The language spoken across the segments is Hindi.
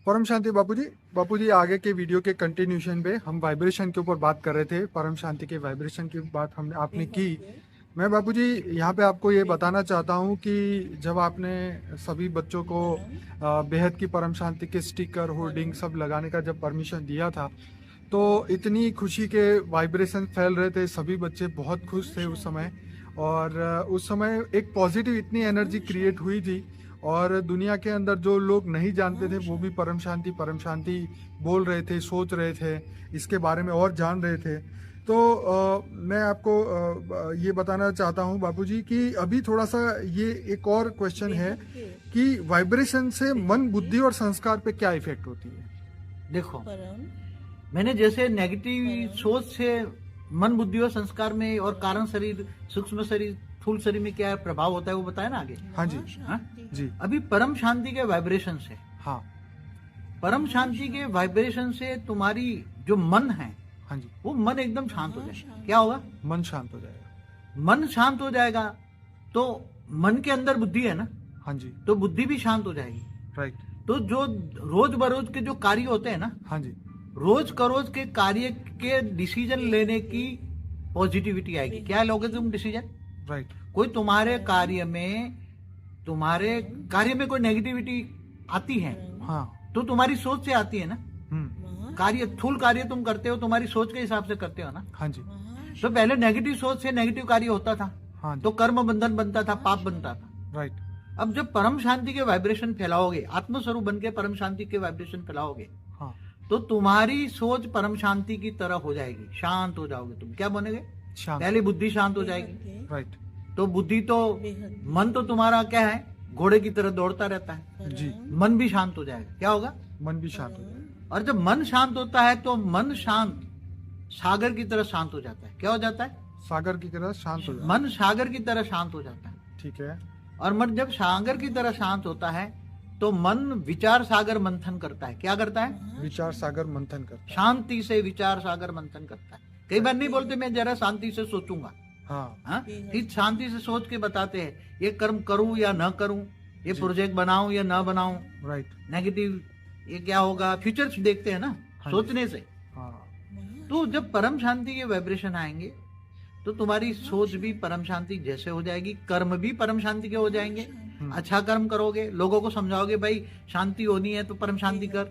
परम शांति बापूजी आगे के वीडियो के कंटिन्यूशन पे हम वाइब्रेशन के ऊपर बात कर रहे थे। परम शांति के वाइब्रेशन की बात हमने आपने की। मैं बापूजी यहाँ पे आपको ये बताना चाहता हूँ कि जब आपने सभी बच्चों को बेहद की परम शांति के स्टिकर होर्डिंग सब लगाने का जब परमिशन दिया था, तो इतनी खुशी के वाइब्रेशन फैल रहे थे, सभी बच्चे बहुत खुश थे उस समय। और उस समय एक पॉजिटिव इतनी एनर्जी क्रिएट हुई थी, और दुनिया के अंदर जो लोग नहीं जानते थे वो भी परम शांति बोल रहे थे, सोच रहे थे, इसके बारे में और जान रहे थे। तो मैं आपको ये बताना चाहता हूँ बापूजी कि अभी थोड़ा सा ये एक और क्वेश्चन है कि वाइब्रेशन से मन, बुद्धि और संस्कार पे क्या इफेक्ट होती है। देखो, मैंने जैसे नेगेटिव सोच से मन, बुद्धि और संस्कार में और कारण शरीर, सूक्ष्म शरीर, स्थूल शरीर में क्या प्रभाव होता है वो बताया ना आगे। हाँ जी, हाँ? जी। अभी परम शांति के वाइब्रेशन से, हाँ, परम शांति के वाइब्रेशन से तुम्हारी जो मन है, हाँ जी, वो मन एकदम शांत हो जाएगा। क्या होगा? मन शांत हो जाएगा। मन शांत हो जाएगा तो मन के अंदर बुद्धि है ना, हाँ जी, तो बुद्धि भी शांत हो जाएगी। राइट। तो जो रोज बरोज के जो कार्य होते हैं ना, हाँ जी, रोज करोज के कार्य के डिसीजन लेने की पॉजिटिविटी आएगी। क्या लोगे तुम डिसीजन? राइट। कोई तुम्हारे कार्य में कोई नेगेटिविटी आती है, हाँ। तो तुम्हारी सोच से आती है ना। हम्म। थूल कार्य तुम करते हो, तुम्हारी सोच के हिसाब से करते हो ना। हाँ जी, तो पहले नेगेटिव सोच से नेगेटिव कार्य होता था, हाँ जी, तो कर्म बंधन बनता था, पाप बनता था। राइट। अब जब परम शांति के वाइब्रेशन फैलाओगे, आत्मस्वरूप बन के परम शांति के वाइब्रेशन फैलाओगे, हाँ, तो तुम्हारी सोच परम शांति की तरह हो जाएगी, शांत हो जाओगे। तुम क्या बनेगे? शांत। पहले बुद्धि शांत हो जाएगी। राइट। तो बुद्धि तो, मन तो तुम्हारा क्या है, घोड़े की तरह दौड़ता रहता है। जी। मन भी शांत हो जाएगा। क्या होगा? मन भी शांत हो जाएगा। और जब मन शांत होता है तो मन शांत सागर की तरह शांत हो जाता है। क्या हो जाता है? सागर की तरह शांत हो जाएगा। मन सागर की तरह शांत हो जाता है। ठीक है। और मन जब सागर की तरह शांत होता है तो मन विचार सागर मंथन करता है। क्या करता है? विचार सागर मंथन करता है। शांति से विचार सागर मंथन करता है। कई बार नहीं बोलते मैं जरा शांति से सोचूंगा। हाँ, फिर शांति से सोच के बताते हैं ये कर्म करूं या ना करूं, ये प्रोजेक्ट बनाऊं या ना बनाऊं, राइट। नेगेटिव ये क्या होगा, फ्यूचर्स देखते हैं ना सोचने से। हाँ, तो जब परम शांति के वाइब्रेशन आएंगे तो तुम्हारी सोच भी परम शांति जैसे हो जाएगी, कर्म भी परम शांति के हो जाएंगे। अच्छा कर्म करोगे, लोगों को समझाओगे भाई शांति होनी है तो परम शांति कर।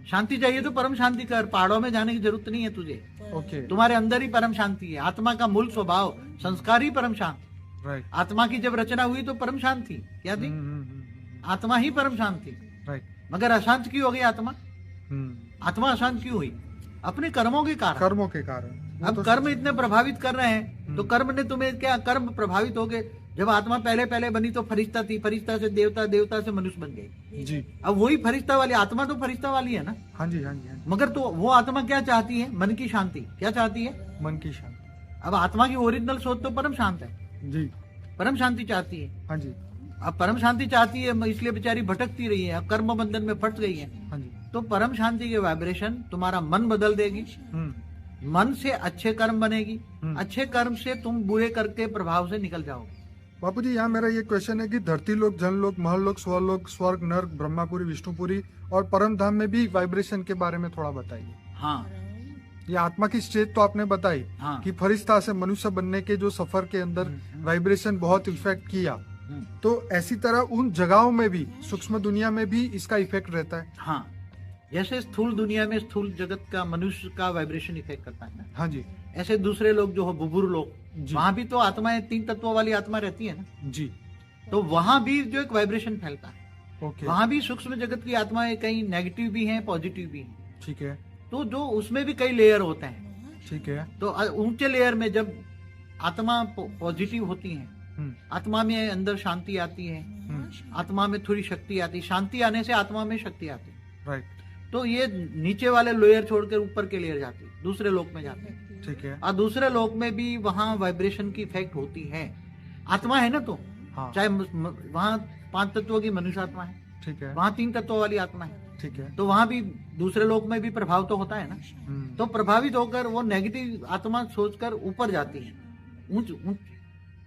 शांति चाहिए तो परम शांति कर, पहाड़ों में जाने की जरूरत नहीं है तुझे। ओके। तुम्हारे अंदर ही परम शांति है। आत्मा का मूल स्वभाव, संस्कार ही परम शांत। राइट। आत्मा की जब रचना हुई तो परम शांत थी। क्या थी? आत्मा ही परम शांत थी। राइट। मगर अशांत क्यों हो गई आत्मा? आत्मा अशांत क्यों हुई? अपने कर्मों के कारण। कर्मों के कारण। अब कर्म इतने प्रभावित कर रहे हैं तो कर्म ने तुम्हें क्या, कर्म प्रभावित हो गए। जब आत्मा पहले बनी तो फरिश्ता थी, फरिश्ता से देवता, देवता से मनुष्य बन गई। जी। अब वही फरिश्ता वाली आत्मा तो फरिश्ता वाली है ना। हाँ जी, हाँ जी, हाँ जी। मगर तो वो आत्मा क्या चाहती है? मन की शांति। क्या चाहती है? मन की शांति। अब आत्मा की ओरिजिनल सोच तो परम शांत है। जी। परम शांति चाहती है। हाँ जी, अब परम शांति चाहती है, इसलिए बेचारी भटकती रही है, अब कर्म बंधन में फंस गई है। हाँ जी। तो परम शांति के वाइब्रेशन तुम्हारा मन बदल देगी। मन से अच्छे कर्म बनेगी, अच्छे कर्म से तुम बुरे करके प्रभाव से निकल जाओगे। बापूजी यहाँ मेरा ये क्वेश्चन है कि धरती लोक, जनलोक, महलोक, स्वरलोक, स्वर्ग, नर्क, ब्रह्मापुरी, विष्णुपुरी और परम धाम में भी वाइब्रेशन के बारे में थोड़ा बताइए। हाँ, ये आत्मा की स्टेज तो आपने बताई। हाँ। कि फरिश्ता से मनुष्य बनने के जो सफर के अंदर वाइब्रेशन बहुत इफेक्ट किया, तो ऐसी तरह उन जगहों में भी, सूक्ष्म दुनिया में भी इसका इफेक्ट रहता है। हाँ, जैसे स्थूल दुनिया में, स्थूल जगत का, मनुष्य का वाइब्रेशन इफेक्ट करता है ना। हाँ जी, ऐसे दूसरे लोग जो हो, बुबुर लोग, जी। वहां भी तो आत्माएं, 3 तत्वों वाली आत्मा रहती है ना। जी। तो वहां भी जो एक वाइब्रेशन फैलता है, ओके। वहां भी सूक्ष्म जगत की आत्माएं कहीं नेगेटिव भी हैं, पॉजिटिव भी हैं। ठीक है। तो जो उसमें भी कई लेयर होते हैं। ठीक है। तो ऊंचे लेयर में जब आत्मा पॉजिटिव होती है, आत्मा में अंदर शांति आती है, आत्मा में थोड़ी शक्ति आती है, शांति आने से आत्मा में शक्ति आती है। राइट। तो ये नीचे वाले लेयर छोड़कर ऊपर के लेयर जाती है, दूसरे लोक में जाते हैं। ठीक है। और दूसरे लोक में भी वहां वाइब्रेशन की इफेक्ट होती है। आत्मा है ना, तो हाँ। चाहे वहां 5 तत्वों की मनुष्य आत्मा है, ठीक है। वहां 3 तत्वों वाली आत्मा है, ठीक है। तो वहां भी दूसरे लोक में भी प्रभाव तो होता है ना। तो प्रभावित होकर वो नेगेटिव आत्मा सोचकर ऊपर जाती है, ऊंच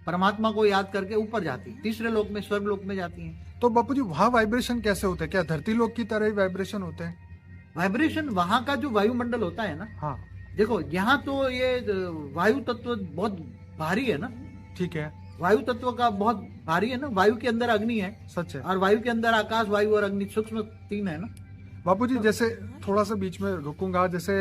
परमात्मा को याद करके ऊपर जाती है, तीसरे लोक में, स्वर्ग लोक में जाती हैं। तो बापू जी वहाँ वाइब्रेशन कैसे होते हैं? क्या धरती लोक की तरह ही वाइब्रेशन होते हैं? वाइब्रेशन वहां का जो वायुमंडल होता है ना, हाँ देखो यहाँ तो ये वायु तत्व बहुत भारी है ना, ठीक है, वायु तत्व का बहुत भारी है ना, वायु के अंदर अग्नि है सच है। और वायु के अंदर आकाश, वायु और अग्नि सूक्ष्म तीन है ना। बापू जी जैसे थोड़ा सा बीच में रुकूंगा, जैसे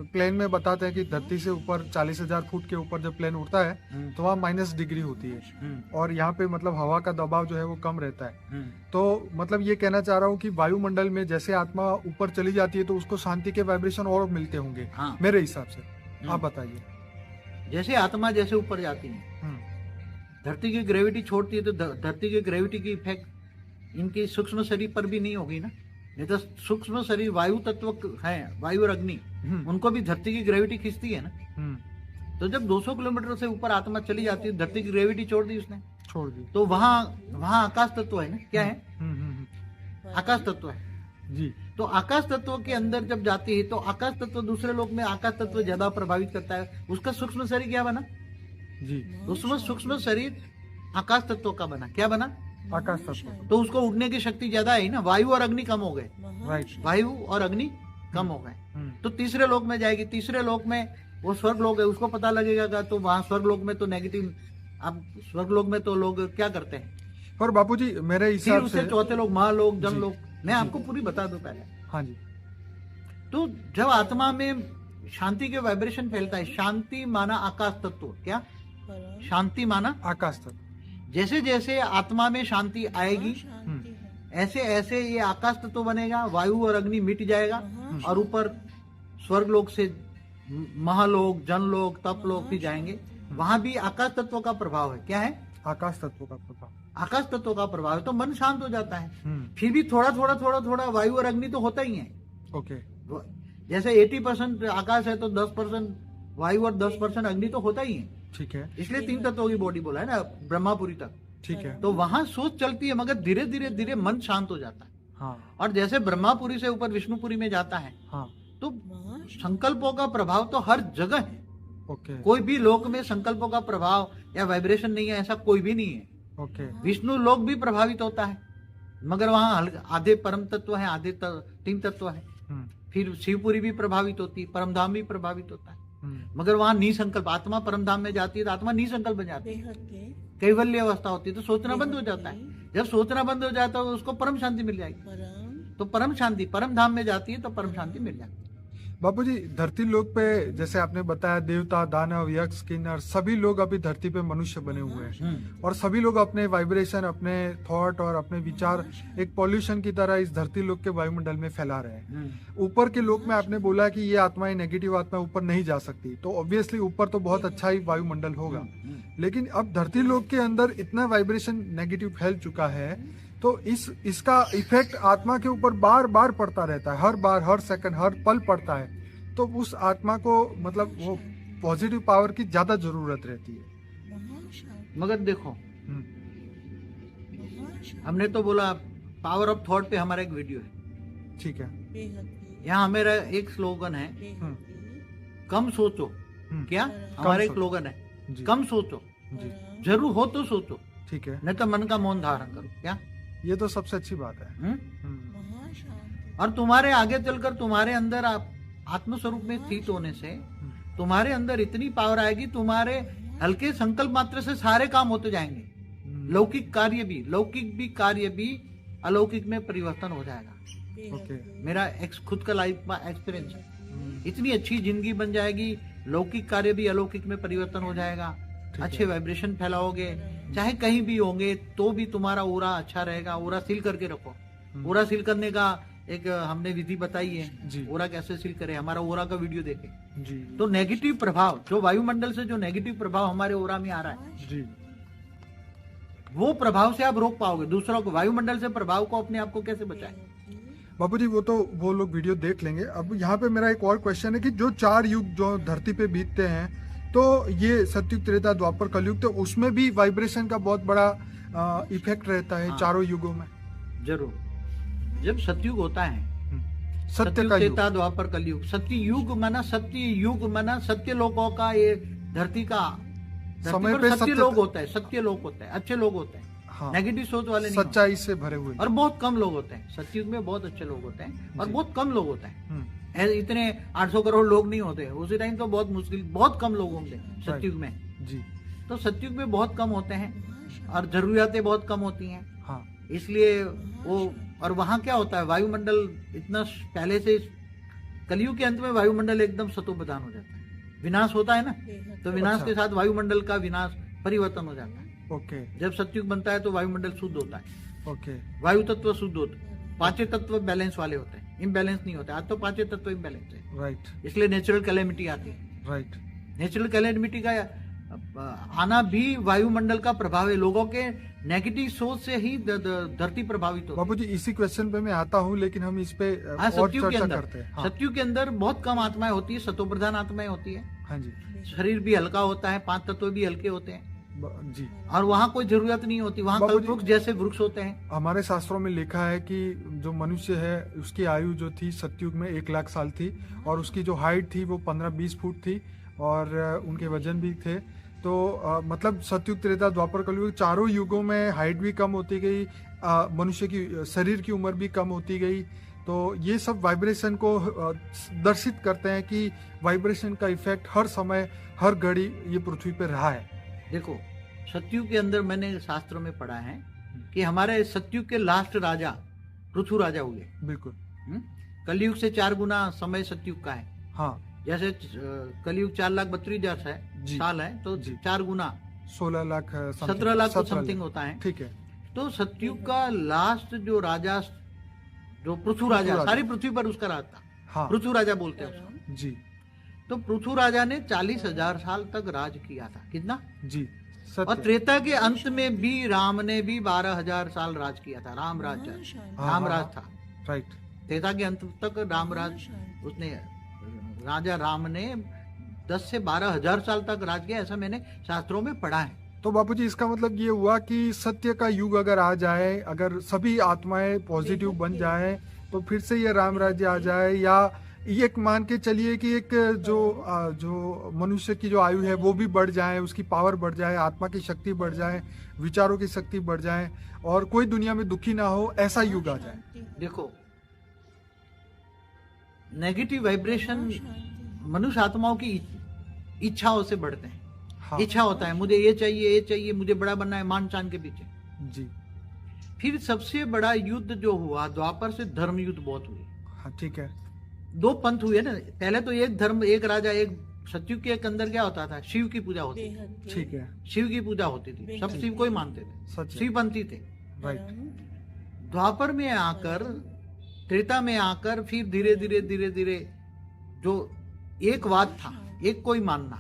प्लेन में बताते हैं कि धरती से ऊपर 40,000 फुट के ऊपर जब प्लेन उड़ता है तो वहाँ -डिग्री होती है और यहाँ पे मतलब हवा का दबाव जो है वो कम रहता है। तो मतलब ये कहना चाह रहा हूँ कि वायुमंडल में जैसे आत्मा ऊपर चली जाती है तो उसको शांति के वाइब्रेशन और मिलते होंगे। हाँ। मेरे हिसाब से आप बताइए। जैसे आत्मा जैसे ऊपर जाती है, धरती की ग्रेविटी छोड़ती है तो धरती की ग्रेविटी की इफेक्ट इनकी सूक्ष्म शरीर पर भी नहीं होगी ना। नहीं तो सूक्ष्म शरीर वायु तत्व है, वायु और अग्नि, उनको भी धरती की ग्रेविटी खींचती है ना। तो जब 200 किलोमीटर से ऊपर आत्मा चली जाती है, धरती की ग्रेविटी छोड़ दी उसने, छोड़ दी, तो वहां आकाश तत्व है ना। क्या है? आकाश तत्व है जी। तो आकाश तत्व के अंदर जब जाती है तो आकाश तत्व दूसरे लोक में आकाश तत्व ज्यादा प्रभावित करता है। उसका सूक्ष्म शरीर क्या बना जी? उसमें सूक्ष्म शरीर आकाश तत्व का बना। क्या बना? आकाश तत्व। तो उसको उड़ने की शक्ति ज्यादा है ना। वायु और अग्नि कम हो गए, राइट, वायु और अग्नि कम हो गए तो तीसरे लोक में जाएगी। तीसरे लोक में वो स्वर्ग लोक है, उसको पता लगेगा तो वहां स्वर्ग लोक में तो नेगेटिव। अब स्वर्ग लोक में तो लोग क्या करते हैं, पर बापूजी मेरे फिर हिसाब उससे से चौथे लोग महालोक, जन जी, लोक। मैं आपको पूरी बता दूं पहले। हाँ जी, तो जब आत्मा में शांति के वाइब्रेशन फैलता है, शांति माना आकाश तत्व, क्या शांति माना आकाश तत्व। जैसे जैसे आत्मा में शांति आएगी ऐसे ऐसे ये आकाश तत्व बनेगा, वायु और अग्नि मिट जाएगा और ऊपर स्वर्ग लोक से महालोक, जनलोक, तपलोक भी जाएंगे। वहां भी आकाश तत्व का प्रभाव है। क्या है? आकाश तत्व का प्रभाव, आकाश तत्व का प्रभाव है। तो मन शांत हो जाता है। फिर भी थोड़ा थोड़ा थोड़ा थोड़ा वायु और अग्नि तो होता ही है। ओके, जैसे 80% आकाश है तो 10% वायु और 10% अग्नि तो होता ही है। ठीक है, इसलिए 3 तत्वों की बॉडी बोला है ना, ब्रह्मापुरी तक। ठीक है, तो वहां सोच चलती है मगर धीरे धीरे धीरे मन शांत हो जाता है। हाँ और जैसे ब्रह्मापुरी से ऊपर विष्णुपुरी में जाता है हाँ, तो संकल्पों का प्रभाव तो हर जगह है। ओके कोई भी लोक में संकल्पों का प्रभाव या वाइब्रेशन नहीं है ऐसा कोई भी नहीं है। ओके, विष्णु लोक भी प्रभावित होता है मगर वहां आधे परम तत्व है, आधे 3 तत्व है। फिर शिवपुरी भी प्रभावित होती है, परमधाम भी प्रभावित होता है मगर वहां निसंकल्प। आत्मा परमधाम में जाती है तो आत्मा निसंकल्प बन जाती है, कैवल्य अवस्था होती है। तो सोचना बंद हो जाता है। जब सोचना बंद हो जाता है तो उसको परम शांति मिल जाएगी। तो परम शांति, परम धाम में जाती है तो परम शांति मिल जाती है। बापूजी धरती लोक पे जैसे आपने बताया देवता, दानव, यक्ष, किन्नर सभी लोग अभी धरती पे मनुष्य बने हुए हैं और सभी लोग अपने वाइब्रेशन, अपने थॉट और अपने विचार एक पॉल्यूशन की तरह इस धरती लोक के वायुमंडल में फैला रहे हैं। ऊपर के लोक में आपने बोला कि ये आत्माएं, नेगेटिव आत्माएं ऊपर नहीं जा सकती, तो ऑब्वियसली ऊपर तो बहुत अच्छा ही वायुमंडल होगा। लेकिन अब धरती लोक के अंदर इतना वाइब्रेशन नेगेटिव फैल चुका है तो इसका इफेक्ट आत्मा के ऊपर बार बार पड़ता रहता है, हर बार, हर सेकंड, हर पल पड़ता है। तो उस आत्मा को मतलब वो पॉजिटिव पावर की ज्यादा जरूरत रहती है। मगर देखो हमने तो बोला पावर ऑफ थॉट पे हमारा एक वीडियो है, ठीक है, यहाँ मेरा एक स्लोगन है, कम सोचो। क्या हमारा एक स्लोगन है, कम सोचो, जरूर हो तो सोचो, ठीक है, नहीं तो मन का मौन धारण करो। क्या ये तो सबसे अच्छी बात है। और तुम्हारे आगे चलकर तुम्हारे अंदर आत्मस्वरूप में स्थित होने से तुम्हारे अंदर इतनी पावर आएगी, तुम्हारे हल्के संकल्प मात्र से सारे काम होते जाएंगे। लौकिक कार्य भी अलौकिक में परिवर्तन हो जाएगा। ओके, मेरा खुद का लाइफ का एक्सपीरियंस है। इतनी अच्छी जिंदगी बन जाएगी, लौकिक कार्य भी अलौकिक में परिवर्तन हो जाएगा। अच्छे वाइब्रेशन फैलाओगे, चाहे कहीं भी होंगे तो भी तुम्हारा ओरा अच्छा रहेगा। ओरा सील करके रखो। ओरा सील करने का एक हमने विधि बताई है। ओरा कैसे सील करे, हमारा ओरा का वीडियो देखे जी। तो नेगेटिव प्रभाव जो वायुमंडल से जो नेगेटिव प्रभाव हमारे ओरा में आ रहा है जी, वो प्रभाव से आप रोक पाओगे। दूसरों को वायुमंडल से प्रभाव को अपने आप को कैसे बचाएं? बापूजी वो लोग वीडियो देख लेंगे। अब यहाँ पे मेरा एक और क्वेश्चन है कि जो 4 युग जो धरती पे बीतते हैं, तो ये सतयुग, त्रेता, द्वापर, कलयुग, तो उसमें भी वाइब्रेशन का बहुत बड़ा इफेक्ट रहता है। चारों युगों में जरूर। जब सतयुग होता है, सत्य का युग, त्रेता, द्वापर, कलयुग। सत्य युग माना सत्य लोगों का, ये धरती का धरती समय पर पे सत्य सत्य, लोग होते हैं, सत्य लोग होते हैं, अच्छे लोग होते हैं, हाँ, नेगेटिव सोच वाले नहीं होते। सच्चाई से भरे हुए। और बहुत कम लोग होते हैं सतयुग में, बहुत अच्छे लोग होते हैं और जी। बहुत कम लोग होते हैं। हम्म, इतने 800 करोड़ लोग नहीं होते उसी टाइम, तो बहुत मुश्किल, बहुत कम लोग होंगे सतयुग में। जी, तो सतयुग में बहुत कम होते हैं और जरूरियातें बहुत कम होती हैं, हाँ, इसलिए वो। और वहां क्या होता है, वायुमंडल इतना पहले से, कलयुग के अंत में वायुमंडल एकदम सतोप्रधान हो जाता है, विनाश होता है ना, तो विनाश अच्छा। के साथ वायुमंडल का विनाश, परिवर्तन हो जाता है। ओके, जब सतयुग बनता है तो वायुमंडल शुद्ध होता है, ओके, वायु तत्व शुद्ध होते हैं, पांचों तत्व बैलेंस वाले होते हैं, इम्बैलेंस नहीं होते। आज तो पांचों तत्व इम्बैलेंस है, राइट, इसलिए नेचुरल कैलेमिटी आती है। राइट, नेचुरल कैलेमिटी का आना भी वायुमंडल का प्रभाव है, लोगों के नेगेटिव सोच से ही धरती प्रभावित होती है। बाबू जी इसी क्वेश्चन पे मैं आता हूँ, लेकिन हम इस पे हाँ, और सतयुग के चर्चा अंदर, करते हैं। हाँ, सतयुग के अंदर बहुत कम आत्माएं होती है, सतोप्रधान आत्माएं होती है, हाँ जी, शरीर भी हल्का होता है, पांच तत्व भी हल्के होते हैं, जी। और वहां कोई जरूरत नहीं होती, वहां बाबूजी, कल्पवृक्ष जैसे वृक्ष होते हैं। हमारे शास्त्रों में लिखा है कि जो मनुष्य है उसकी आयु जो थी सतयुग में 1 लाख साल थी, और उसकी जो हाइट थी वो 15-20 फुट थी, और उनके वजन भी थे। तो मतलब सतयुग, त्रेता, द्वापर, कलयुग, चारों युगों में हाइट भी कम होती गई, मनुष्य की शरीर की उम्र भी कम होती गई। तो ये सब वाइब्रेशन को दर्शित करते हैं कि वाइब्रेशन का इफेक्ट हर समय, हर घड़ी ये पृथ्वी पर रहा है। देखो, सतयुग के अंदर मैंने शास्त्रों में पढ़ा है कि हमारे सतयुग के लास्ट राजा पृथु राजा हुए। बिल्कुल, कलयुग से 4 गुना समय सतयुग का है। हाँ, जैसे कलयुग 4,32,000 जी, साल है, तो जी। 4 गुना 16 लाख 17 लाख तो समथिंग होता है। ठीक है, तो सतयुग का लास्ट जो राजा, जो पृथु राजा, राजा। सारी पृथ्वी पर उसका राज था, हाँ, पृथु राजा बोलते हैं उसको। जी, तो पृथु राजा ने 40,000 साल तक राज किया था। कितना? जी, और सत्य, त्रेता के अंत में भी राम ने भी 12,000 साल राज किया था। राम राज था। राइट, त्रेता के अंत तक राम राज, उसने, राजा राम ने 10 से 12,000 साल तक राज किया, ऐसा मैंने शास्त्रों में पढ़ा है। तो बापूजी इसका मतलब ये हुआ कि सत्य का युग अगर आ जाए, अगर सभी आत्माएं पॉजिटिव बन जाए, तो फिर से ये राम राज्य आ जाए, या ये एक मान के चलिए कि एक जो मनुष्य की जो आयु है वो भी बढ़ जाए, उसकी पावर बढ़ जाए, आत्मा की शक्ति बढ़ जाए, विचारों की शक्ति बढ़ जाए, और कोई दुनिया में दुखी ना हो, ऐसा युग आ जाए। देखो, नेगेटिव वाइब्रेशन मनुष्य आत्माओं की इच्छाओं से बढ़ते हैं। हाँ, इच्छा होता है, मुझे ये चाहिए, मुझे बड़ा बनना है, मान चान के पीछे। जी, फिर सबसे बड़ा युद्ध जो हुआ द्वापर से, धर्म युद्ध बहुत हुए। हाँ, ठीक है, 2 पंथ हुए ना। पहले तो एक धर्म, एक राजा, एक सतयुग के अंदर क्या होता था, शिव की पूजा होती थी। ठीक है, शिव की पूजा होती थी, सब शिव को ही मानते थे, सच है, शिवपंथी थे। राइट, द्वापर में आकर, त्रेता में आकर, फिर धीरे धीरे धीरे धीरे जो एकवाद था, एक को ही मानना,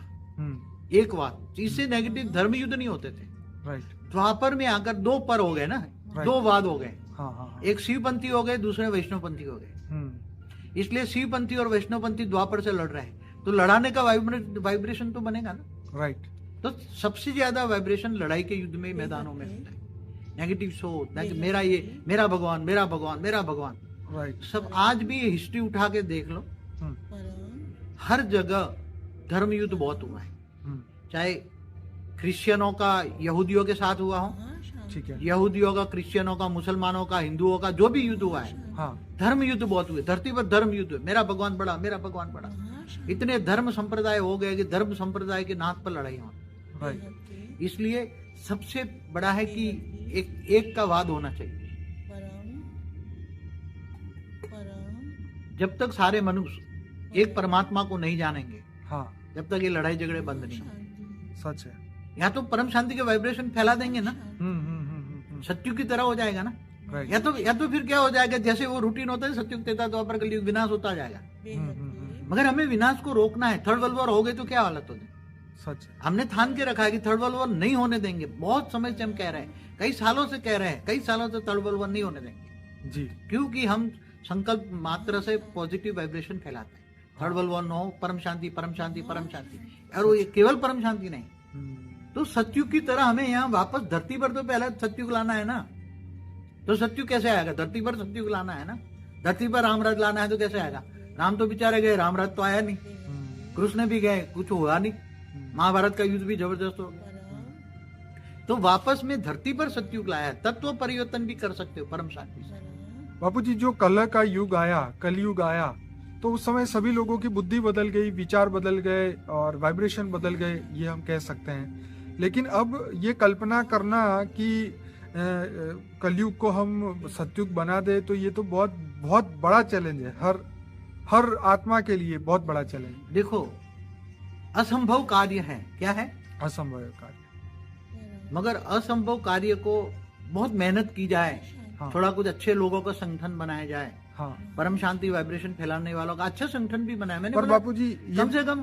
एकवाद, इससे नेगेटिव धर्म युद्ध नहीं होते थे। राइट, द्वापर में आकर 2 पर हो गए ना, Right. 2 वाद हो गए, हाँ, हाँ, एक शिवपंथी हो गए, दूसरे वैष्णवपंथी हो गए। इसलिए शिवपंथी और वैष्णवपंथी द्वापर से लड़ रहे हैं, तो लड़ाने का वाइब्रेशन तो बनेगा ना। राइट, तो सबसे ज्यादा वाइब्रेशन लड़ाई के युद्ध में, मैदानों में होता है। नेगेटिव सोच, मेरा ये, मेरा भगवान, मेरा भगवान, मेरा भगवान, राइट, सब आज भी हिस्ट्री उठा के देख लो, हर जगह धर्म युद्ध बहुत हुआ है। चाहे क्रिश्चियनों का यहूदियों के साथ हुआ हो, ठीक है, यहूदियों का, क्रिश्चियनों का, मुसलमानों का, हिंदुओं का, जो भी युद्ध हुआ है, हाँ, धर्म युद्ध बहुत हुए। धरती पर धर्म युद्ध हुए, मेरा भगवान बड़ा, मेरा भगवान बड़ा। इतने धर्म संप्रदाय हो गए कि धर्म संप्रदाय के नाथ पर लड़ाई हो। राइट, इसलिए सबसे बड़ा है कि एक का वाद होना चाहिए। जब तक सारे मनुष्य एक परमात्मा को नहीं जानेंगे, हाँ, जब तक ये लड़ाई झगड़े बंद नहीं होंगे। सच है, या तो परम शांति के वाइब्रेशन फैला देंगे ना, सत्युग की तरह हो जाएगा ना, राइट, या तो फिर क्या हो जाएगा, जैसे वो रूटीन होता है, सत्युग, त्रेता, द्वापर, कलयुग, विनाश होता जाएगा। मगर हमें विनाश को रोकना है। थर्ड वर्ल्ड वॉर हो गई तो क्या हालत होगी? सच है, हमने ठान के रखा है कि थर्ड वर्ल्ड वॉर नहीं होने देंगे। बहुत समय से हम कह रहे हैं, कई सालों से कह रहे हैं, कई सालों से थर्ड वर्ल्ड वॉर नहीं होने देंगे जी, क्योंकि हम संकल्प मात्र से पॉजिटिव वाइब्रेशन फैलाते हैं। थर्ड वर्ल्ड वॉर न हो, परम शांति, परम शांति, परम शांति। और वो केवल परम शांति नहीं, तो सत्युग की तरह हमें यहाँ वापस धरती पर तो पहले सत्युग लाना है ना। तो सत्युग कैसे आएगा? धरती पर सत्युग लाना है ना। धरती पर रामराज लाना है तो कैसे आएगा? राम तो बेचारे गए, रामराज तो आया नहीं। कृष्ण भी गए, कुछ हुआ नहीं। महाभारत का युद्ध भी जबरदस्त हो गया। तो वापस में धरती पर सतयुग लाया है। तत्व परिवर्तन भी कर सकते हो परम शांति से। बापूजी, जो कलह का युग आया, कलयुग आया, तो उस समय सभी लोगों की बुद्धि बदल गई, विचार बदल गए और वाइब्रेशन बदल गए, ये हम कह सकते हैं। लेकिन अब ये कल्पना करना कि कलयुग को हम सतयुग बना दे, तो ये तो बहुत बहुत बड़ा चैलेंज है, हर आत्मा के लिए बहुत बड़ा चैलेंज। देखो, असंभव कार्य है। क्या है? असंभव कार्य। मगर असंभव कार्य को बहुत मेहनत की जाए, हाँ। थोड़ा कुछ अच्छे लोगों का संगठन बनाया जाए, हाँ। परम शांति वाइब्रेशन फैलाने वालों का अच्छा संगठन भी बनाया। मैंने पर बोला, बापूजी कम से कम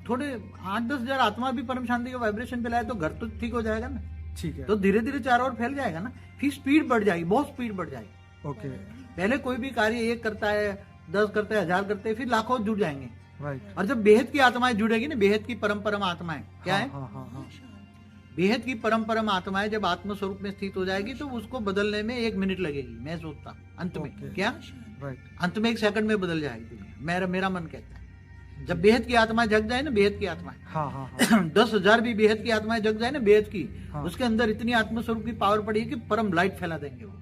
थोड़े 8-10 हजार आत्मा भी परम शांति का वाइब्रेशन फैलाए तो घर तो ठीक हो जाएगा ना। ठीक है। तो धीरे धीरे चारों ओर फैल जाएगा ना, फिर स्पीड बढ़ जाएगी, बहुत स्पीड बढ़ जाएगी। ओके। पहले कोई भी कार्य एक करता है, 10 करते हैं, 1000 करते हैं, फिर लाखों जुड़ जाएंगे। राइट। और जब बेहद की आत्माएं जुड़ेगी ना, बेहद की परम आत्माएं, क्या है? हाँ, हाँ, हाँ। बेहद की परम आत्माएं जब आत्म स्वरूप में स्थित हो जाएगी तो उसको बदलने में 1 मिनट लगेगी, मैं सोचता अंत में। Okay. क्या? राइट। अंत में 1 सेकंड में बदल जाएगी दुनिया। मेरा मन कहता है, जब बेहद की आत्माएं जग जाए ना, बेहद की आत्माएं, हाँ, हाँ, हाँ। 10,000 भी बेहद की आत्माएं जग जाए ना, बेहद की, हाँ। उसके अंदर इतनी आत्म स्वरूप की पावर पड़ी है कि परम लाइट फैला देंगे वो।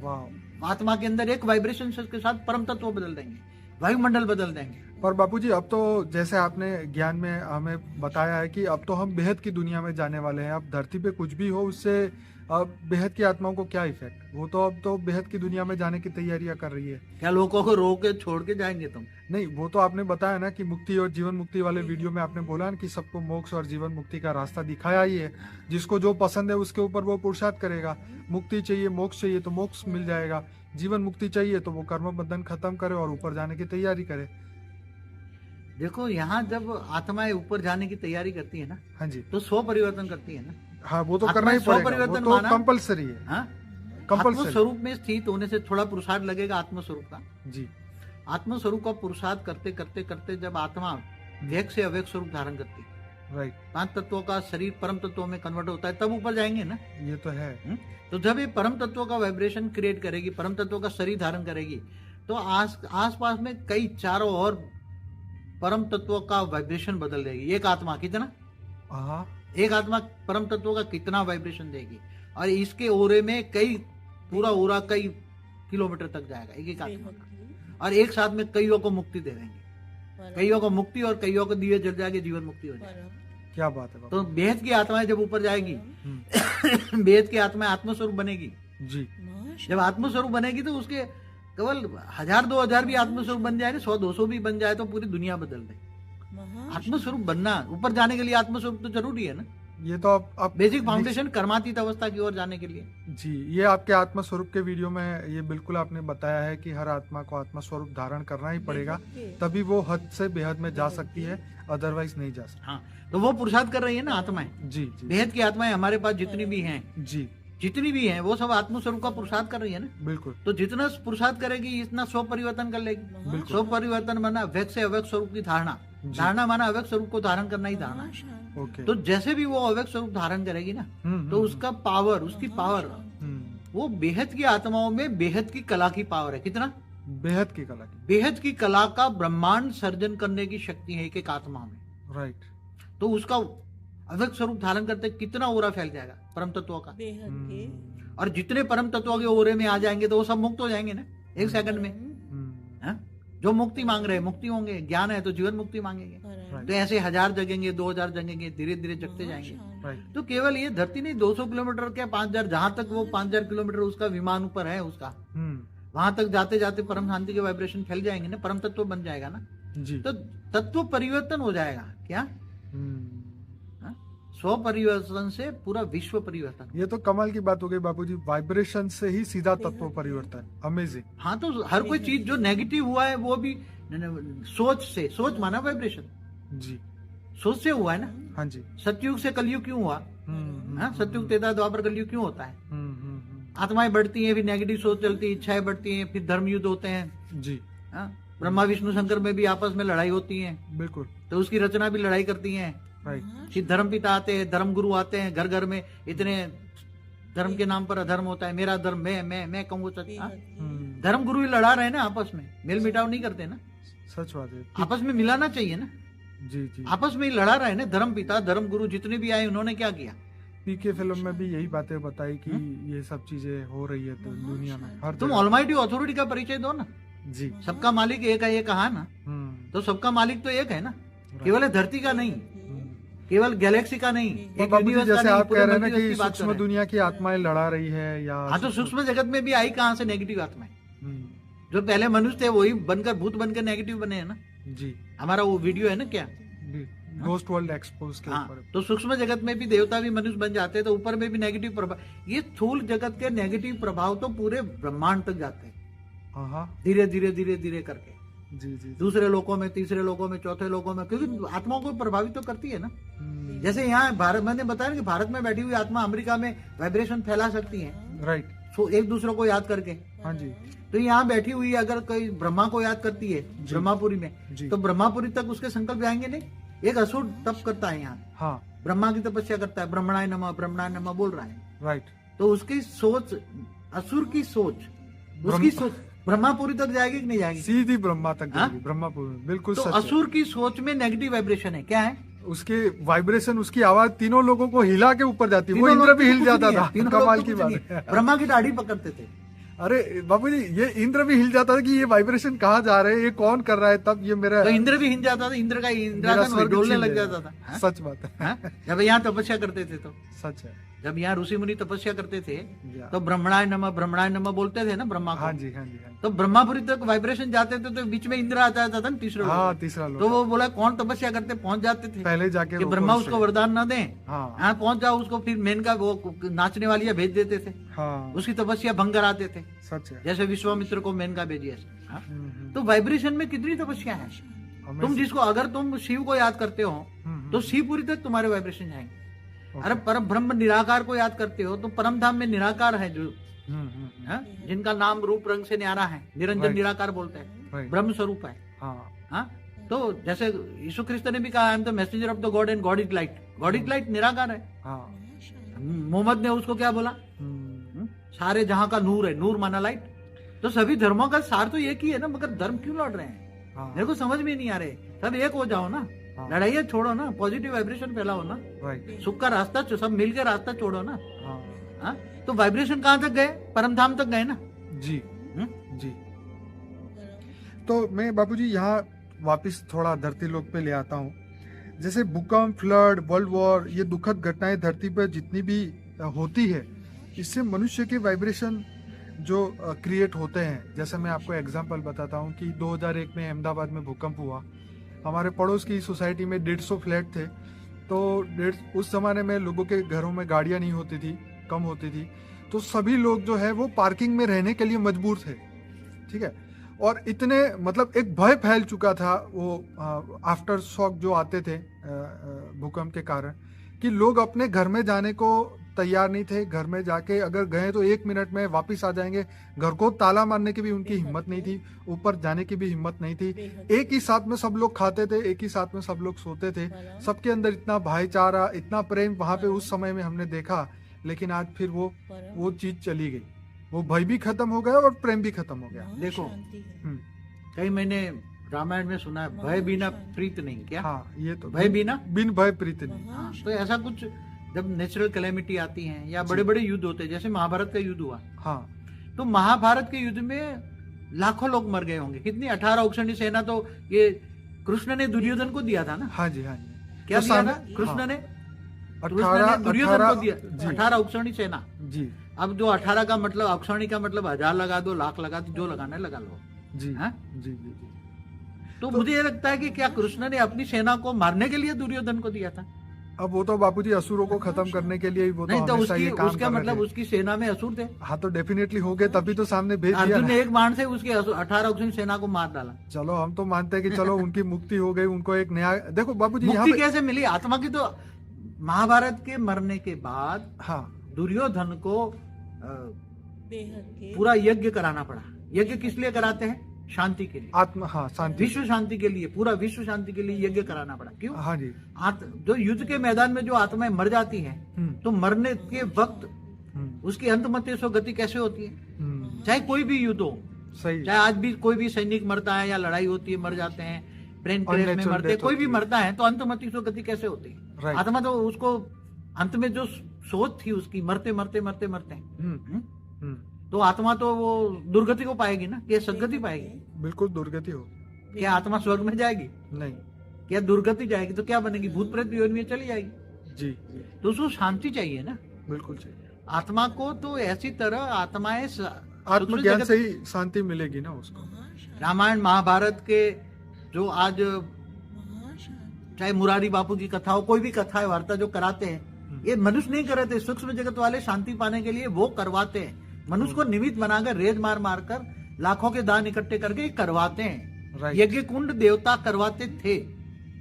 वाह। आत्मा के अंदर एक वाइब्रेशन के साथ परम तत्व बदल देंगे, वायुमंडल बदल देंगे। पर बापूजी, अब तो जैसे आपने ज्ञान में हमें बताया है कि अब तो हम बेहद की दुनिया में जाने वाले हैं। अब धरती पे कुछ भी हो, उससे अब बेहद की आत्माओं को क्या इफेक्ट? वो तो अब तो बेहद की दुनिया में जाने की तैयारियां कर रही है। क्या लोगों को रोक के छोड़ के जाएंगे तुम? नहीं, वो तो आपने बताया ना कि मुक्ति और जीवन मुक्ति वाले वीडियो में आपने बोला ना कि सबको मोक्ष और जीवन मुक्ति का रास्ता दिखाया ही है। जिसको जो पसंद है उसके ऊपर वो पुरुषार्थ करेगा। मुक्ति चाहिए, मोक्ष चाहिए तो मोक्ष मिल जाएगा। जीवन मुक्ति चाहिए तो वो कर्म बंधन खत्म करे और ऊपर जाने की तैयारी करे। देखो, यहाँ जब आत्माएं ऊपर जाने की तैयारी करती है ना, हाँ जी। तो स्व परिवर्तन करती है ना। हाँ, वो तो आत्मा करना ही स्व पड़ेगा, परिवर्तन वो तो माना। कंपलसरी है। हाँ? कंपलसरी। आत्म स्वरूप में स्थित होने से थोड़ा पुरुषार्थ लगेगा आत्म स्वरूप का। जी। आत्म स्वरूप का पुरुषार्थ करते करते करते जब आत्मा व्यक्त से अव्यक्त स्वरूप धारण करती है, राइट। 5 तत्वों का शरीर परम तत्वों में कन्वर्ट होता है, तब ऊपर जाएंगे ना। ये तो है। तो जब ये परम तत्वों का वाइब्रेशन क्रिएट करेगी, परम तत्वों का शरीर धारण करेगी, तो आस पास में कई चारों और परम तत्वों का वाइब्रेशन बदल देगी। एक आत्मा कितना? हाँ। एक आत्मा परम तत्वों का कितना वाइब्रेशन देगी, और इसके ओरे में पूरा ओरा कई किलोमीटर तक जाएगा एक आत्मा का, और एक साथ में कईयों को मुक्ति दे देंगे। कईयों को मुक्ति और कईयों को दिए जल जाएंगे, जीवन मुक्ति हो जाएगी। क्या बात है तो बेहद की आत्माएं जब ऊपर जाएगी, बेहद की आत्माएं आत्मस्वरूप बनेगी। जी। जब आत्मस्वरूप बनेगी तो उसके केवल 1000-2000 भी आत्मस्वरूप बन जाए, 100-200 भी बन जाए तो पूरी दुनिया बदल दे। आत्मस्वरूप बनना, ऊपर जाने के लिए आत्मस्वरूप तो जरूरी है ना। ये तो आप बेसिक फाउंडेशन कर्मातीत अवस्था की ओर जाने के लिए। जी, ये आपके आत्मा स्वरूप के वीडियो में ये बिल्कुल आपने बताया है कि हर आत्मा को आत्मा स्वरूप धारण करना ही पड़ेगा, तभी वो हद से बेहद में जा सकती है, अदरवाइज नहीं जा सकती। हाँ, तो वो पुरुषार्थ कर रही है ना आत्माएं। जी जी बेहद की आत्माएं हमारे पास जितनी भी हैं, जी, जितनी भी हैं, वो सब आत्म स्वरूप का पुरुषार्थ कर रही है ना। बिल्कुल। तो जितना पुरुषार्थ करेगी इतना स्व परिवर्तन कर लेगी। बिल्कुल। स्व परिवर्तन माना व्यक्त से अव्यक्त स्वरूप की धारणा। धारणा माना अव्यक्त स्वरूप को धारण करना ही धारणा। ओके। तो जैसे भी वो अव्यक्त स्वरूप धारण करेगी ना, तो उसका पावर, उसकी पावर, वो बेहद की आत्माओं में बेहद की कला की पावर है। कितना? बेहद की कला की। बेहद की कला का ब्रह्मांड सर्जन करने की शक्ति है एक एक आत्मा में। राइट। तो उसका अव्यक्त स्वरूप धारण करते कितना ओरा फैल जाएगा परम तत्वों का। और जितने परम तत्वों के ओरे में आ जाएंगे तो वो सब मुक्त हो जाएंगे ना एक सेकंड में। हा? जो मुक्ति मांग रहे हैं मुक्ति होंगे, ज्ञान है तो जीवन मुक्ति मांगेंगे। तो ऐसे 1000 जगेंगे, 2000 जगेंगे, धीरे धीरे जगते जाएंगे। राइट। तो केवल ये धरती नहीं, 200 किलोमीटर क्या 5000, जहां तक वो 5000 किलोमीटर उसका विमान ऊपर है उसका, वहां तक जाते जाते परम शांति के वाइब्रेशन फैल जाएंगे ना, परम तत्व बन जाएगा ना। जी। तो तत्व परिवर्तन हो जाएगा। क्या? स्व परिवर्तन से पूरा विश्व परिवर्तन। ये तो कमाल की बात हो गई बापूजी, वाइब्रेशन से ही सीधा तत्व परिवर्तन। अमेजिंग। हाँ, तो हर कोई चीज जो नेगेटिव हुआ है वो भी सोच से, सोच माना वाइब्रेशन, जी, सोच से हुआ है ना। हाँ जी। सतयुग से कलयुग क्यों हुआ? हाँ, सतयुग त्रेता द्वापर कलयुग क्यों होता है? आत्माएं बढ़ती हैं, फिर नेगेटिव सोच चलती है, इच्छाएं बढ़ती हैं, फिर धर्म युद्ध होते हैं। जी। हाँ, ब्रह्मा विष्णु शंकर में भी आपस में लड़ाई होती है। बिल्कुल। तो उसकी रचना भी लड़ाई करती है। राइट। फिर धर्म पिता आते हैं, धर्म गुरु आते हैं, घर घर में इतने धर्म के नाम पर अधर्म होता है। मेरा धर्म मैं कहूँ सच। धर्म गुरु ही लड़ा रहे ना आपस में, मेल मिटाव नहीं करते ना। सच बात है। आपस में मिलाना चाहिए ना। जी जी। आपस में ही लड़ा रहे ना, धर्म पिता धर्म गुरु जितने भी आए उन्होंने क्या किया? पीके फिल्म में भी यही बातें बताई कि ये सब चीजें हो रही है तो दुनिया में हर तुम जगह। ऑलमाइटी अथॉरिटी का परिचय दो ना, जी। सबका मालिक एक है ये कहा ना, तो सबका मालिक तो एक है ना, केवल है धरती का नहीं, केवल गैलेक्सी का नहीं, एक बाबूजी यूनिवर्स का जैसे नहीं, आप पूरे कह रहे हैं ना मल्टीवर्स कि की बात कर सूक्ष्म रहे हैं। दुनिया की आत्माएं लड़ा रही है या हाँ तो सूक्ष्म जगत में भी आई कहाँ से नेगेटिव आत्माएं? हम्म, जो पहले मनुष्य थे वही बनकर भूत बनकर नेगेटिव बने हैं ना। जी। हमारा वो वीडियो है ना क्या, गोस्ट वर्ल्ड एक्सपोज के हाँ, ऊपर। तो सूक्ष्म जगत में भी देवता भी मनुष्य बन जाते हैं, तो ऊपर में भी नेगेटिव प्रभाव। ये स्थूल जगत के नेगेटिव प्रभाव तो पूरे ब्रह्मांड तक जाते हैं, हाँ हाँ, धीरे धीरे धीरे धीरे करके, जी जी। दूसरे लोगों में, तीसरे लोगों में, चौथे लोगों में, क्योंकि आत्माओं को प्रभावित तो करती है ना। हम्म, जैसे यहाँ भारत, मैंने बताया ना कि भारत में बैठी हुई आत्मा अमेरिका में वाइब्रेशन फैला सकती है राइट, एक दूसरे को याद करके। हाँ जी, तो यहाँ बैठी हुई अगर कोई ब्रह्मा को याद करती है ब्रह्मापुरी में, जी। तो ब्रह्मापुरी तक उसके संकल्प जाएंगे नहीं। एक असुर तप करता है यहाँ, हाँ, ब्रह्मा की तपस्या करता है, ब्रह्मणाय नमः बोल रहा है, राइट। तो उसकी सोच, असुर की सोच, उसकी सोच ब्रह्मापुरी तक जाएगी कि नहीं जाएगी? सीधी ब्रह्मा तक हाँ? जाएगी, ब्रह्मापुर में, बिल्कुल तो सच है। असुर की सोच में नेगेटिव वाइब्रेशन है, क्या है? उसके वाइब्रेशन, उसकी आवाज तीनों लोगों को हिला के ऊपर जाती है। वो तीनों इंद्र लोग भी तो हिल कुछ जाता नहीं है, था, तीनों लोग कमाल तो की कुछ बात नहीं है। है। ब्रह्मा की दाढ़ी पकड़ते थे। अरे बाबूजी, ये इंद्र भी हिल जाता था कि ये वाइब्रेशन कहाँ जा रहे हैं, ये कौन कर रहा है, तब ये मेरा तो इंद्र भी हिल जाता था, इंद्र का मेरा इंद्रासन स्वर्ग डोलने छीन लग लेगा। जाता था। हाँ? सच बात है, हाँ? जब यहाँ तपस्या करते थे तो, सच है। जब यहाँ ऋषि मुनि तपस्या करते थे या। तो ब्रह्मणाय नमः बोलते थे ना ब्रह्मा को। हाँ जी, हाँ जी, हाँ जी। तो ब्रह्मापुरी तक वाइब्रेशन जाते थे, तो बीच में इंद्र आ जाता था ना, तीसरा हाँ, लोग। तीसरा तो लोग वो बोला कौन तपस्या करते, पहुंच जाते थे पहले जाके कि रोको ब्रह्मा उसे। उसको वरदान न दें। हाँ हाँ, पहुंच जाओ उसको, फिर मेनका वो नाचने वाली भेज देते थे, हाँ, उसकी तपस्या भंग कराते थे, सच है। जैसे विश्वामित्र को मेनका भेजिए। हाँ? हम्म, तो वाइब्रेशन में कितनी तपस्या है। हमें तुम जिसको, अगर तुम शिव को याद करते हो हम्म, तो शिवपुरी तक तुम्हारे वाइब्रेशन जाएंगे। ओके। अरे परम ब्रह्म निराकार को याद करते हो तो परम धाम में निराकार है जो, हम्म, जिनका नाम रूप रंग से न्यारा है, निरंजन Right. निराकार बोलते हैं, राइट, ब्रह्म स्वरूप है। हाँ, हाँ? तो जैसे यीशु क्रिस्त ने भी कहा, I am the messenger of the God and God is light. God is light निराकार है। हाँ, मोहम्मद ने उसको क्या बोला? हम्म, सारे जहां का नूर है, नूर माना लाइट। तो सभी धर्मों का सार तो एक ही है ना, मगर धर्म क्यों लड़ रहे हैं? हाँ, मेरे को समझ में नहीं आ रहे। सब एक हो जाओ ना, हाँ। लड़ाइयाँ छोड़ो ना, पॉजिटिव वाइब्रेशन फैलाओ ना, राइट, सुख का रास्ता सब मिलकर रास्ता छोड़ो ना। हाँ, हाँ? तो वाइब्रेशन कहाँ तक गए? परम धाम तक गए ना। जी, हम्म? जी। तो मैं बाबूजी यहाँ वापस थोड़ा धरती लोक पे ले आता हूँ। जैसे भूकंप, फ्लड, वर्ल्ड वॉर, ये दुखद घटनाएं धरती पर जितनी भी होती है, इससे मनुष्य के वाइब्रेशन जो क्रिएट होते हैं। जैसे मैं आपको एग्जांपल बताता हूँ कि 2001 में अहमदाबाद में भूकंप हुआ। हमारे पड़ोस की सोसाइटी में 150 फ्लैट थे। तो उस जमाने में लोगों के घरों में गाड़ियाँ नहीं होती थी, कम होती थी, तो सभी लोग जो है वो पार्किंग में रहने के लिए मजबूर थे। ठीक है, और इतने मतलब एक भय फैल चुका था वो आफ्टर शॉक जो आते थे भूकंप के कारण, कि लोग अपने घर में जाने को तैयार नहीं थे। घर में जाके अगर गए तो 1 मिनट में वापस आ जाएंगे। घर को ताला मारने की भी उनकी हिम्मत नहीं थी, ऊपर जाने की भी हिम्मत नहीं थी। एक ही साथ में सब लोग खाते थे, एक ही साथ में सब लोग सोते थे। सबके अंदर इतना भाईचारा, इतना प्रेम वहां पे उस समय में हमने देखा। लेकिन आज फिर वो चीज चली गई, वो भय भी खत्म हो गया और प्रेम भी खत्म हो गया। देखो, हम्म, कई मैंने रामायण में सुना है, भय बिना प्रीत नहीं। क्या? हाँ, ये तो भय बिना, बिन भय प्रीत नहीं। हाँ, तो ऐसा कुछ जब नेचुरल कैलेमिटी आती है या बड़े बड़े युद्ध होते हैं, जैसे महाभारत का युद्ध हुआ, हाँ, तो महाभारत के युद्ध में लाखों लोग मर गए होंगे। कितनी 18 औक्षणी सेना तो ये कृष्ण ने दुर्योधन को दिया था ना। हाँ जी, हाँ जी। क्या तो दिया सामने- था? कृष्ण ने 18 दुर्योधन को दिया जी, 18 औक्षणी सेना। जी, अब जो 18 का मतलब, औक्षणी का मतलब 1000 लगा दो, लाख लगा दो, जो लगाना है लगा लो। जी, हाँ? जी, जी, जी। तो मुझे ये लगता है कि क्या कृष्ण ने अपनी सेना को मारने के लिए दुर्योधन को दिया था? अब वो तो बापूजी असुरों को खत्म करने के लिए ही वो नहीं तो हमेशा ये काम उसका कर रहे मतलब थे। उसकी सेना में असुर थे। हाँ, तो डेफिनेटली हो गए, तभी तो सामने भेज दिया अर्जुन ना। ने एक बाण से उसके 18 औक्षणी सेना को मार डाला। चलो, हम तो मानते हैं कि चलो उनकी मुक्ति हो गई, उनको एक नया। देखो बाबूजी, यहाँ मुक्ति पे कैसे मिली आत्मा की? तो महाभारत के मरने के बाद हाँ, दुर्योधन को पूरा यज्ञ कराना पड़ा। यज्ञ किस लिए कराते हैं? शांति के लिए, आत्मा, हाँ, शांति, विश्व शांति के लिए, पूरा विश्व शांति के लिए यज्ञ कराना पड़ा। क्यों? हाँ जी, जो युद्ध के मैदान में जो आत्माएं मर जाती हैं, तो मरने के वक्त उसकी अंतमत्य सो गति कैसे होती है? चाहे कोई भी युद्ध हो, सही, चाहे आज भी कोई भी सैनिक मरता है या लड़ाई होती है, मर जाते हैं, प्लेन क्रैश में Unnatural मरते हैं, death कोई भी होती है। मरता है, तो अंतमति सो गति कैसे होती है? Right. आत्मा तो उसको अंत में जो सोच थी उसकी, मरते मरते मरते मरते, हम्म। तो आत्मा तो वो दुर्गति को पाएगी ना, क्या सदगति पाएगी? बिल्कुल दुर्गति हो। क्या आत्मा स्वर्ग में जाएगी? नहीं। क्या दुर्गति जाएगी तो क्या बनेगी? भूत प्रेत योनि में चली जाएगी। जी। तो उसको शांति चाहिए ना, बिल्कुल चाहिए। आत्मा को। तो ऐसी तरह आत्माएं आत्मज्ञान से ही शांति मिलेगी ना उसको। रामायण महाभारत के जो आज चाहे मुरारी बापू की कथा हो, कोई भी कथा है, वार्ता जो कराते हैं, ये मनुष्य नहीं कर रहे थे, सूक्ष्म जगत वाले शांति पाने के लिए वो करवाते हैं। मनुष्य को निमित्त बनाकर रेज मार मार कर लाखों के दान इकट्ठे करके ये करवाते हैं। राइट। यज्ञ कुंड देवता करवाते थे।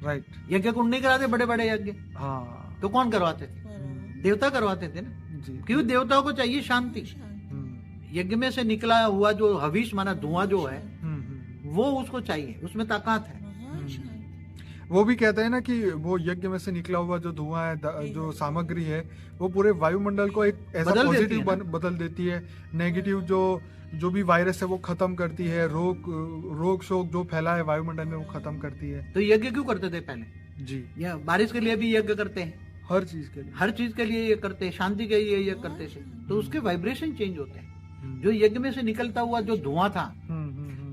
राइट। यज्ञ कुंड नहीं कराते बड़े बड़े यज्ञ, हाँ। तो कौन करवाते थे? देवता करवाते थे ना। जी। क्यों? देवताओं को चाहिए शांति। यज्ञ में से निकला हुआ जो हविष माना धुआं जो है, वो उसको चाहिए, उसमें ताकत है। वो भी कहते हैं ना कि वो यज्ञ में से निकला हुआ जो धुआं है, जो सामग्री है, वो पूरे वायुमंडल को एक ऐसा बदल देती पॉजिटिव है ना। बदल देती है। नेगेटिव जो भी वायरस है वो खत्म करती है। रोग शोक जो फैला है वायुमंडल में वो खत्म करती है। तो यज्ञ क्यों करते थे पहले? जी। या बारिश के लिए भी यज्ञ करते हैं, हर चीज के लिए। हर चीज के लिए ये करते हैं, शांति के लिए ये करते थे। तो उसके वाइब्रेशन चेंज होते हैं। जो यज्ञ में से निकलता हुआ जो धुआं था,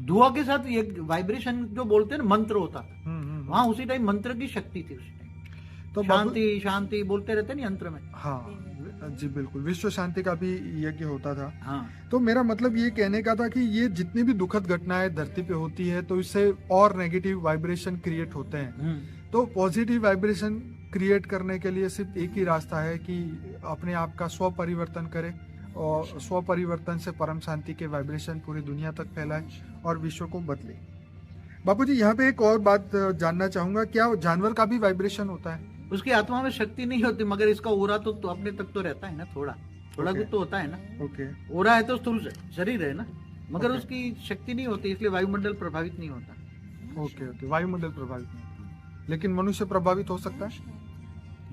धुआं के साथ ये वाइब्रेशन जो बोलते हैं ना, मंत्र होता था। वहां उसी टाइम मंत्र की शक्ति थी। उस टाइम तो शांति शांति बोलते रहते नहीं यंत्र में। हाँ जी बिल्कुल, विश्व शांति का भी यज्ञ होता था। हाँ। तो मेरा मतलब ये कहने का था कि ये जितनी भी दुखद घटनाएं धरती पे होती है तो इससे और नेगेटिव वाइब्रेशन क्रिएट होते हैं। तो पॉजिटिव वाइब्रेशन क्रिएट करने के लिए सिर्फ एक ही रास्ता है कि अपने आप का स्व परिवर्तन करें, और स्व परिवर्तन से परम शांति के वाइब्रेशन पूरी दुनिया तक फैलाए और विश्व को बदले। बापूजी, यहाँ पे एक और बात जानना चाहूंगा, क्या जानवर का भी वाइब्रेशन होता है? उसकी आत्मा में शक्ति नहीं होती, मगर इसका ओरा तो अपने तक तो रहता है ना, थोड़ा थोड़ा कुछ तो होता है ना। ओके। ओरा है तो स्थूल शरीर है ना, मगर Okay. उसकी शक्ति नहीं होती, इसलिए वायुमंडल प्रभावित नहीं होता। ओके। वायुमंडल प्रभावित नहीं होता, लेकिन मनुष्य प्रभावित हो सकता है।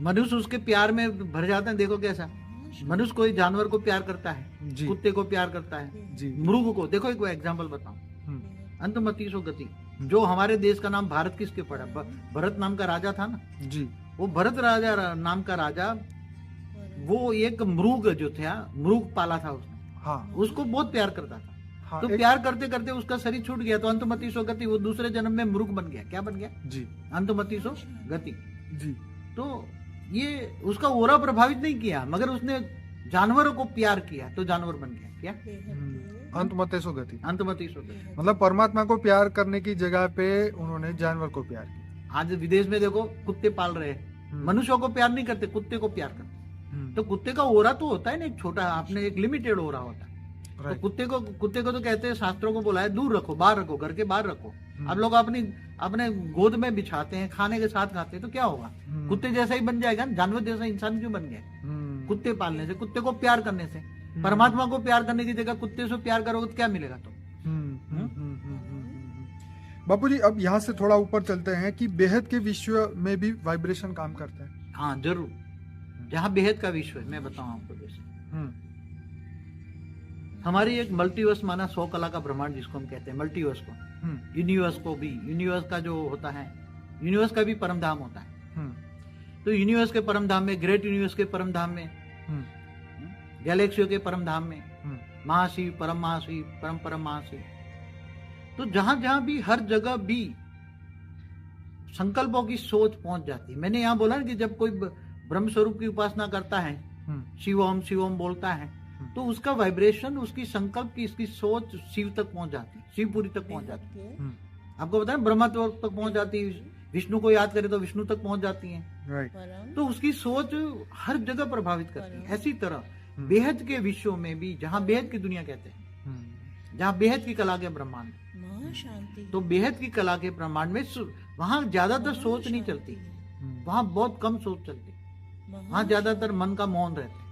मनुष्य उसके प्यार में भर जाते हैं। देखो कैसा मनुष्य कोई जानवर को प्यार करता है, जी। कुत्ते को प्यार करता है, जी। मृग को। देखो एक एग्जांपल बताऊं, अंतमति सो गति। जो हमारे देश का नाम भारत किसके पड़ा? भरत नाम का राजा था ना जी। वो भरत राजा नाम का राजा, वो एक मृग जो था, मृग पाला था उसने। हाँ। उसको बहुत प्यार करता था। हाँ, तो प्यार करते करते उसका शरीर छूट गया, तो अंतमति सो गति, वो दूसरे जन्म में मृग बन गया। क्या बन गया? जी। अंतमति सो गति। जी। तो ये उसका ओरा प्रभावित नहीं किया, मगर उसने जानवरों को प्यार किया तो जानवर बन गया। क्या? अंतमते सो गति। अंतमति सो गति। मतलब परमात्मा को प्यार करने की जगह पे उन्होंने जानवर को प्यार किया। आज विदेश में देखो कुत्ते पाल रहे हैं, मनुष्यों को प्यार नहीं करते, कुत्ते को प्यार करते। तो कुत्ते का ओरा तो होता है ना एक छोटा, आपने एक लिमिटेड ओरा होता है। तो कुत्ते को तो कहते हैं, शास्त्रों को बोला है दूर रखो, बाहर रखो, घर के बाहर रखो। अब लोग अपने गोद में बिछाते हैं, खाने के साथ खाते हैं, तो क्या होगा? कुत्ते जैसा ही बन जाएगा, जानवर जैसा इंसान क्यों बन गया? कुत्ते पालने से, कुत्ते को प्यार करने से। परमात्मा को प्यार करने की जगह कुत्ते से प्यार करोगे तो क्या मिलेगा? तो बापूजी, अब यहाँ से थोड़ा ऊपर चलते हैं कि बेहद के विश्व में भी वाइब्रेशन काम करता है। हाँ जरूर, जहाँ बेहद का विश्व है, मैं बताऊं आपको। जैसे हमारी एक मल्टीवर्स माना 100 कला का ब्रह्मांड जिसको हम कहते हैं, मल्टीवर्स को, यूनिवर्स को भी, यूनिवर्स का जो होता है, यूनिवर्स का भी परम धाम होता है। तो यूनिवर्स के परम धाम में, ग्रेट यूनिवर्स के परम धाम में, गैलेक्सियों के परम धाम में, महाशिव, परम महाशिव, परम परम महाशिव, तो जहां जहां भी, हर जगह भी संकल्पों की सोच पहुंच जाती है। मैंने यहां बोला ना कि जब कोई ब्रह्म स्वरूप की उपासना करता है, शिवोम शिवोम बोलता है, तो उसका वाइब्रेशन, उसकी संकल्प की, इसकी सोच शिव तक पहुंच जाती है, शिवपुरी तक पहुंच जाती है। आपको बताया ब्रह्मा तक पहुंच जाती है, विष्णु को याद करे तो विष्णु तक पहुंच जाती है। तो उसकी सोच हर जगह प्रभावित करती है। ऐसी तरह बेहद के विश्व में भी, जहाँ बेहद की दुनिया कहते हैं, जहाँ बेहद की कला के ब्रह्मांड, तो बेहद की कला के ब्रह्मांड में वहां ज्यादातर सोच नहीं चलती, वहां बहुत कम सोच चलती, वहां ज्यादातर मन का मौन रहता है।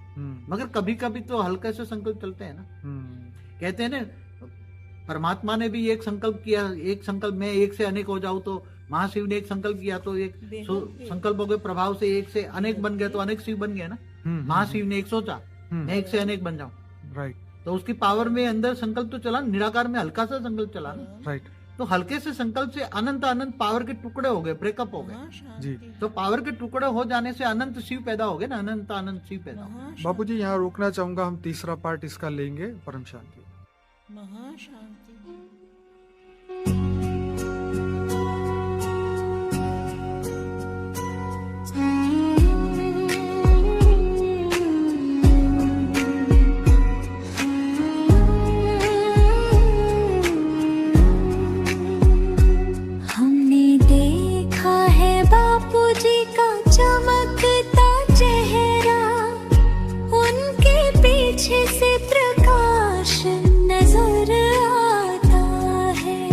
मगर कभी कभी तो हल्के से संकल्प चलते हैं ना। कहते हैं ना, परमात्मा ने भी एक संकल्प किया, एक संकल्प में एक से अनेक हो जाऊं, तो महाशिव ने एक संकल्प किया तो एक संकल्पों के प्रभाव से एक से अनेक बन गया, तो अनेक शिव बन गया ना। महाशिव ने एक सोचा मैं एक से अनेक बन जाऊं, राइट। तो उसकी पावर में अंदर संकल्प तो चला, निराकार में हल्का सा संकल्प चला ना, राइट। तो हल्के से संकल्प से अनंत अनंत पावर के टुकड़े हो गए, ब्रेकअप हो गए। जी तो पावर के टुकड़े हो जाने से अनंत शिव पैदा हो गए ना, अनंत अनंत शिव पैदा हो गए। बापूजी यहाँ रोकना चाहूंगा, हम तीसरा पार्ट इसका लेंगे। परम शांति। महाशांति। हमने देखा है बापूजी का चमकता चेहरा, उनके पीछे से प्रकाश नजर आता है।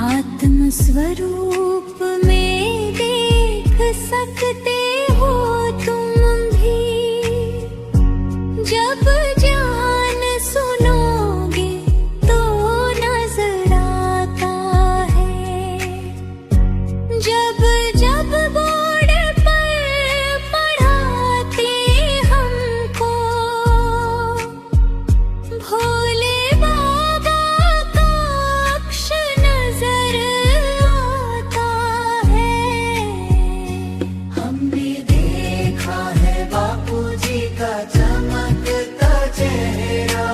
आत्म स्वरूप में देख सकते हो तुम भी, जब जान सुनोगे तो नजर आता है। जब जब बोर्ड पर पढ़ाते हमको भोले बाबा का अक्ष नजर आता है। हमने देखा है बापूजी का चमकता चेहरा,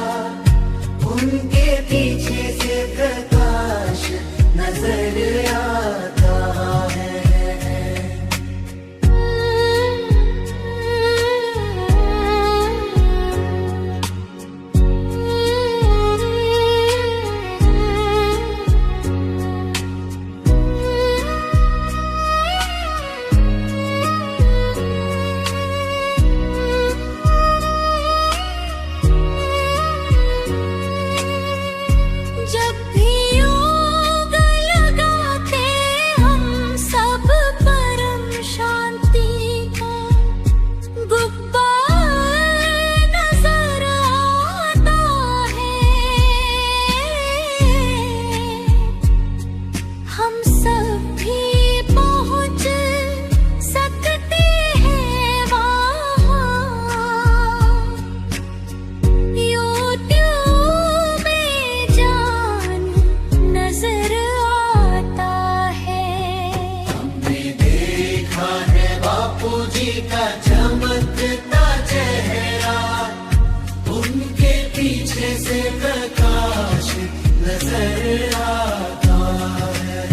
उनके पीछे से प्रकाश नजर आता है। जब भी योग लगाते हम सब परम शांति का गुब्बार नजर आता है। हम सब भी पहुंच सकते हैं वहाँ। यूट्यूब में जान नजर आता है। हमने देखा है बापूजी का चमकता चेहरा, उनके पीछे से प्रकाश नजर आता है।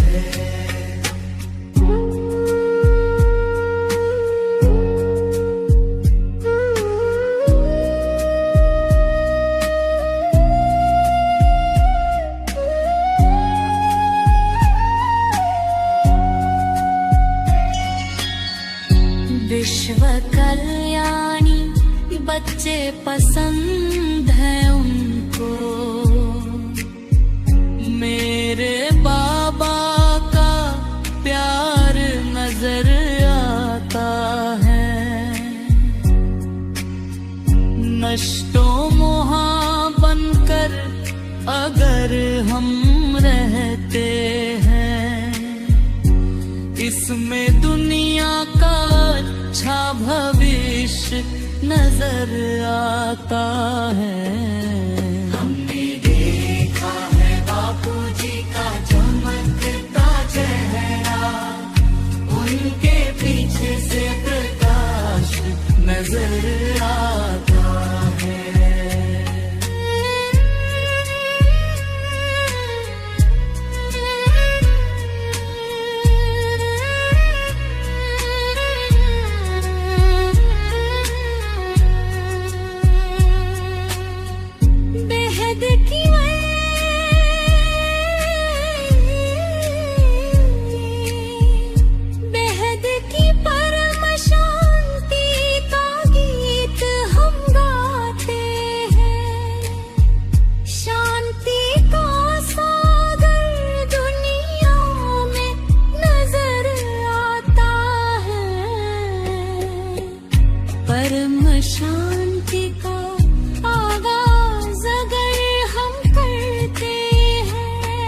विश्व कल्याणी बच्चे पसंद है उनको, मेरे बाबा का प्यार नजर आता है। नष्टो मोहा बनकर अगर हम रहते हैं, इसमें दुनिया का अच्छा भविष्य नजर आता है। हमने देखा है बापूजी का चमकता चेहरा, उनके पीछे से प्रकाश नजर आता है। बेहद की बेहद की परम शांति का गीत हम गाते हैं। शांति का सागर दुनिया में नजर आता है। परम शांति का आगाज अगर हम करते हैं,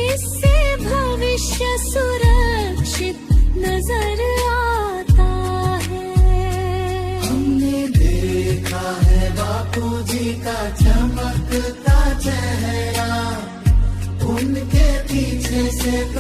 इससे भविष्य सुरक्षित नजर आता है। हमने देखा है बापूजी का चमकता चेहरा, से